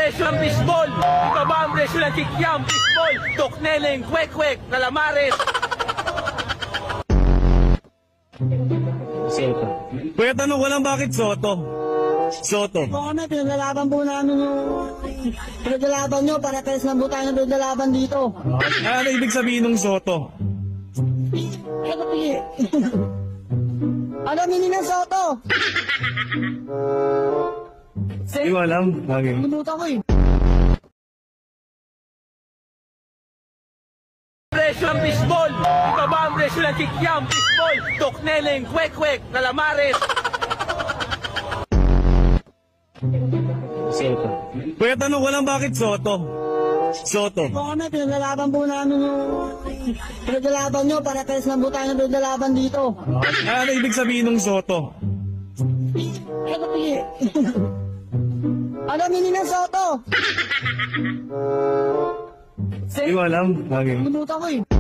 presyo ng fishball? Ibaba ang presyo ng kikyam, fishball, tokneleng, kwek-kwek, calamares. Soto. Kuya, tanong ko lang bakit Soto? Soto. Oo kami, pinaglalaban po namin yung pinaglalaban nyo para peres na po tayo na pinaglalaban dito. Ano ibig sabihin ng Soto? Ano pili? Ano mini ng Soto? Hindi ko alam. Lagi. Limutan ko eh. Presyo ng fishball, ibaba ang presyo ng kikyam, fishball, tokneleng, kwek-kwek, calamares. Soto. Kuya, tanong ko lang bakit Soto? Soto. Oo kami, pinaglalaban po namin yung pinaglalaban nyo para peres na po tayo na pinaglalaban dito. Ano ibig sabihin ng Soto? Ano pili? Ano mini ng Soto? Hindi ko alam. Lagi. Limutan ko eh.